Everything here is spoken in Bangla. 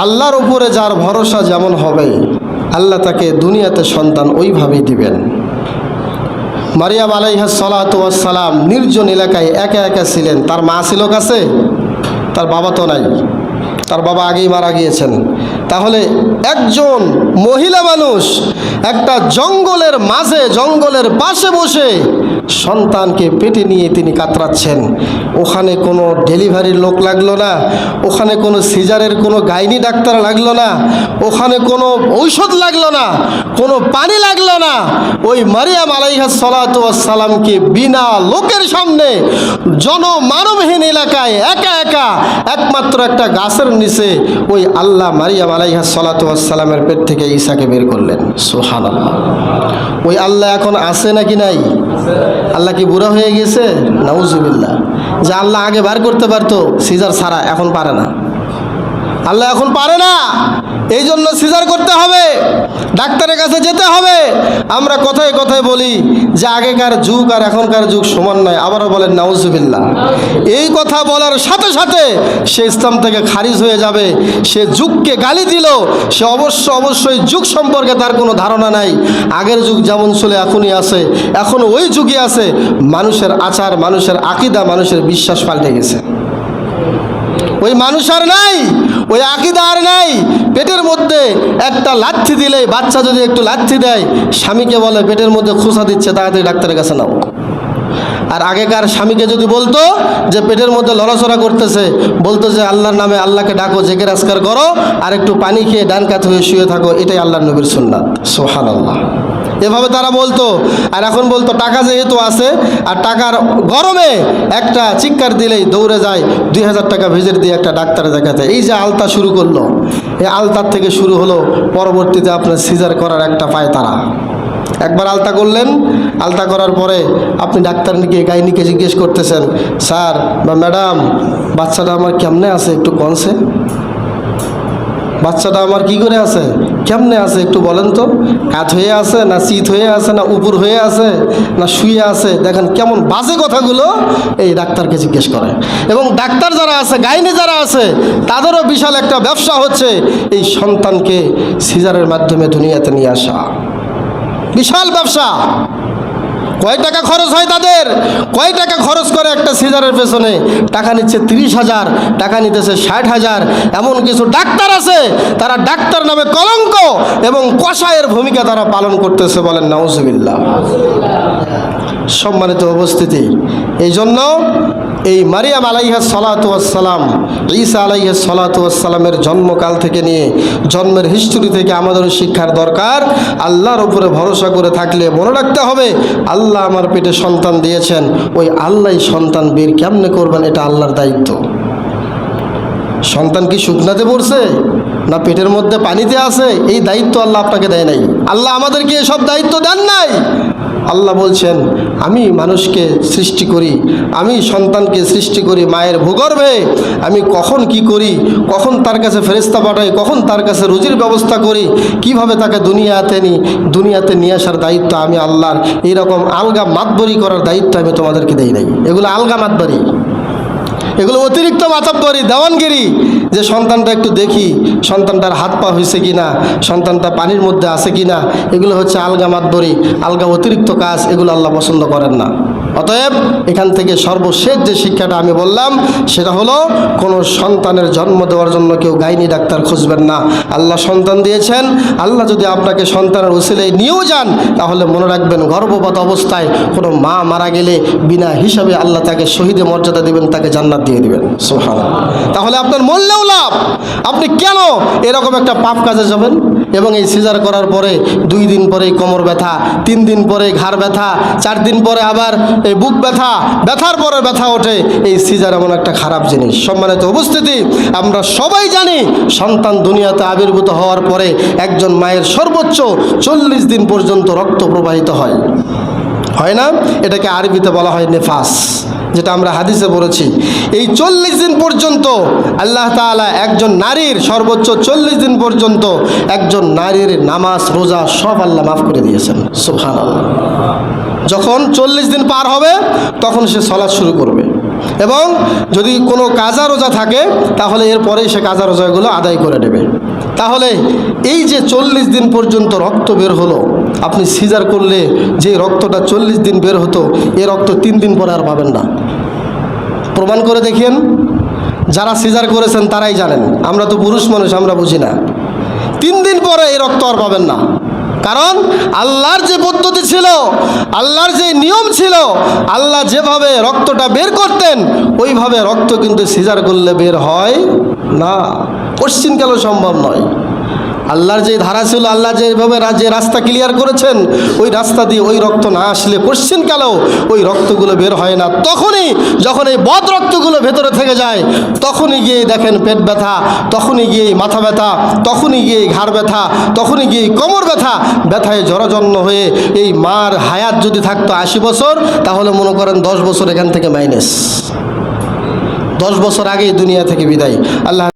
আল্লাহর উপরে যার ভরসা যেমন হবে আল্লাহ তাকে দুনিয়াতে সন্তান ওইভাবেই দিবেন। মারিয়াম আলাইহিস সালাতু ওয়াস সালাম নির্জন এলাকায় একা একা ছিলেন। তার মা ছিল কাছে, তার বাবা তো নাই, তার বাবা আগেই মারা গিয়েছেন। তাহলে একজন মহিলা মানুষ একটা জঙ্গলের মাঝে, জঙ্গলের পাশে বসে সন্তানকে পেটে নিয়ে তিনি কাতরাচ্ছেন। ওখানে কোনো ডেলিভারির লোক লাগলো না, ওখানে কোনো সিজারের কোনো গাইনি ডাক্তার লাগলো না, ওখানে কোনো ঔষধ লাগলো না, কোনো পানি লাগলো না। ওই মারিয়াম আলাইহিস সালাতু ওয়াস সালামকে বিনা লোকের সামনে জনমানবহীন এলাকায় একা একা একমাত্র একটা গাছের নিচে ওই আল্লাহ মারিয়াম আলাইহিস সালাতু ওয়াস সালামের পেট থেকে ঈসাকে বের করলেন। সুবহানাল্লাহ। ওই আল্লাহ এখন আছে নাকি নাই? আল্লাহ কি বুড়া হয়ে গেছে? নাউজুবিল্লাহ। যে আল্লাহ আগে বার করতে পারতো সিজার ছাড়া, এখন পারে না। আল্লাহ এখন পারে না, এই জন্য সিজার করতে হবে, ডাক্তারের কাছে যেতে হবে। আমরা কথায় কথায় বলি যে আগেকার যুগ আর এখনকার যুগ সমান নয়, আবারও বলেন নাউজুবিল্লাহ। এই কথা বলার সাথে সাথে সে ইসলাম থেকে খারিজ হয়ে যাবে। সে যুগকে গালি দিল, সে অবশ্যই যুগ সম্পর্কে তার কোনো ধারণা নাই। আগের যুগ যেমন ছিল এখনই আছে, এখনও ওই যুগে আছে। মানুষের আচার, মানুষের আকীদা, মানুষের বিশ্বাস পাল্টে গেছে। ওই মানুষ আর নাই, ওই আকীদা আর নাই। পেটের মধ্যে একটা লাথি দিলে, বাচ্চা যদি একটু লাথি দেয়, স্বামীকে বলে পেটের মধ্যে খোঁচা দিচ্ছে, তাড়াতাড়ি ডাক্তারের কাছে নাও। আর আগেকার স্বামীকে যদি বলতো যে পেটের মধ্যে লড়াচড়া করতেছে, বলতো যে আল্লাহর নামে আল্লাহকে ডাকো, জেকের আজকার করো, আর একটু পানি খেয়ে ডান কাত হয়ে শুয়ে থাকো, এটাই আল্লাহর নবীর সুন্নাত। সুবহানাল্লাহ। এভাবে তারা বলতো। আর এখন বলতো টাকা যেহেতু আছে, আর টাকার গরমে একটা চিৎকার দিলেই দৌড়ে যায় 2000 টাকা ভিজিট দিয়ে একটা ডাক্তারে দেখাতে। এই যে আলতা শুরু করলো, এই আলতার থেকে শুরু হলো পরবর্তীতে আপনার সিজার করার একটা পায় তারা। একবার আলতা করলেন, আলতা করার পরে আপনি ডাক্তারকে, গাইনিকে জিজ্ঞেস করতেছেন, স্যার বা ম্যাডাম, বাচ্চাটা আমার কেমনে আছে একটু কনসে, বাচ্চাটা আমার কি করে আছে, কেমনে আছে একটু বলেন তো, কাত হয়ে আছে না চিত হয়ে আছে না উপর হয়ে আছে না শুয়ে আছে, দেখেন কেমন বাজে কথাগুলো এই ডাক্তারকে জিজ্ঞেস করে। এবং ডাক্তার যারা আছে, গাইনি যারা আছে, তাদেরও বিশাল একটা ব্যবসা হচ্ছে এই সন্তানকে সিজারের মাধ্যমে দুনিয়াতে নিয়ে আসা। বিশাল ব্যবসা। কয় টাকা খরচ হয় তাদের, কয় টাকা খরচ করে একটা সিজারের পেছনে? টাকা নিচ্ছে 30,000, টাকা নিতেছে 60,000। এমন কিছু ডাক্তার আছে, তারা ডাক্তার নামে কলঙ্ক এবং কসাইয়ের ভূমিকা তারা পালন করতেছে। বলেন নাউজুবিল্লাহ। সম্মানিত উপস্থিতি, এই জন্য এই মারিয়াম আলাইহিস সালাতু ওয়াস সালাম, ঈসা আলাইহিস সালাতু ওয়াস সালামের জন্মকাল থেকে নিয়ে জন্মের হিস্ট্রি থেকে আমাদের শিক্ষার দরকার। আল্লাহর উপরে ভরসা করে থাকলে মনে রাখতে হবে আল্লাহ আমার পেটে সন্তান দিয়েছেন, ওই আল্লাহই সন্তান বের কেমনে করবেন এটা আল্লাহর দায়িত্ব। সন্তান কি শুকনাতে পড়ছে না পেটের মধ্যে পানিতে আছে, এই দায়িত্ব আল্লাহ আপনাকে দেয় নাই। আল্লাহ আমাদেরকে এসব দায়িত্ব দেন নাই। আল্লাহ বলছেন আমি মানুষকে সৃষ্টি করি, আমি সন্তানকে সৃষ্টি করি মায়ের ভূগর্ভে। আমি কখন কি করি, কখন তার কাছে ফেরেশতা পাঠাই, কখন তার কাছে রুজির ব্যবস্থা করি, কিভাবে তাকে দুনিয়াতে নিয়ে আসার দায়িত্ব আমি আল্লাহর। এইরকম আলগা মাতবরি করার দায়িত্ব আমি তোমাদেরকে দেই নাই। এগুলো আলগা মাতবরি, এগুলো অতিরিক্ত মাতাব্বরি, দেওয়ানগিরি। যে সন্তানটা একটু দেখি, সন্তানটার হাত পা হয়েছে কিনা, সন্তানটা পানির মধ্যে আছে কিনা, এগুলো হচ্ছে আলগা মাতবরি, আলগা অতিরিক্ত কাজ। এগুলো আল্লাহ পছন্দ করেন না। অতএব এখান থেকে সর্বশেষ যে শিক্ষাটা আমি বললাম সেটা হলো, কোনো সন্তানের জন্ম দেওয়ার জন্য কেউ গাইনি ডাক্তার খুঁজবেন না। আল্লাহ সন্তান দিয়েছেন, আল্লাহ যদি আপনাকে সন্তানের উসিলায় নিয়েও যান, তাহলে মনে রাখবেন গর্ভপাত অবস্থায় কোনো মা মারা গেলে বিনা হিসাবে আল্লাহ তাকে শহীদের মর্যাদা দিবেন, তাকে জান্নাত দিয়ে দিবেন। সুবহানাল্লাহ। তাহলে আপনার মরলেও লাভ। আপনি কেন এরকম একটা পাপ কাজে যাবেন? এবং এই সিজার করার পরে 2 দিন পরে কোমর ব্যথা, 3 দিন পরে ঘাড় ব্যথা, 4 দিন পরে আবার এই বুক ব্যথা, ব্যথার পরে ব্যথা ওঠে। এই সিজার এমন একটা খারাপ জিনিস। সম্মানিত উপস্থিতি, আমরা সবাই জানি সন্তান দুনিয়াতে আবির্ভূত হওয়ার পরে একজন মায়ের সর্বোচ্চ 40 দিন পর্যন্ত রক্ত প্রবাহিত হয়, হয় না? এটাকে আরবিতে বলা হয় নেফাস, যেটা আমরা হাদিসে পড়েছি। এই 40 দিন পর্যন্ত আল্লাহ তাআলা একজন নারীর সর্বোচ্চ 40 দিন পর্যন্ত একজন নারীর নামাজ রোজা সব আল্লাহ মাফ করে দিয়েছেন। সুবহানাল্লাহ। যখন 40 দিন পার হবে তখন সে সালাত শুরু করবে। এবং যদি কোনো কাজা রোজা থাকে তাহলে এরপরেই সে কাজা রোজাগুলো আদায় করে নেবে। তাহলে এই যে 40 দিন পর্যন্ত রক্ত বের হলো, আপনি সিজার করলে যে রক্তটা 40 দিন বের হতো, এ রক্ত 3 দিন পরে আর পাবেন না। প্রমাণ করে দেখিয়েন। যারা সিজার করেছেন তারাই জানেন, আমরা তো পুরুষ মানুষ, আমরা বুঝি না। 3 দিন পরে এই রক্ত আর পাবেন না। কারণ আল্লাহর যে পদ্ধতি ছিল, আল্লাহর যে নিয়ম ছিল, আল্লাহ যেভাবে রক্তটা বের করতেন ওইভাবে রক্ত কিন্তু সিজার করলে বের হয় না, কোশ্চিনকালও সম্ভব নয়। আল্লাহর যে ধারা ছিল, আল্লাহ যেভাবে যে রাস্তা ক্লিয়ার করেছেন, ওই রাস্তা দিয়ে ওই রক্ত না আসলে কোশ্চিনকালেও ওই রক্তগুলো বের হয় না। তখনই যখন এই বদ রক্তগুলো ভেতরে থেকে যায়, তখনই গিয়ে দেখেন পেট ব্যথা, তখনই গিয়ে মাথা ব্যথা, তখনই গিয়ে ঘাড় ব্যথা, তখনই গিয়ে কোমর ব্যথা, ব্যথায় জরাজন্ন হয়ে এই মার হায়াত যদি থাকতো 80 বছর, তাহলে মনে করেন 10 বছর এখান থেকে মাইনাস, 10 বছর আগেই দুনিয়া থেকে বিদায়। আল্লাহ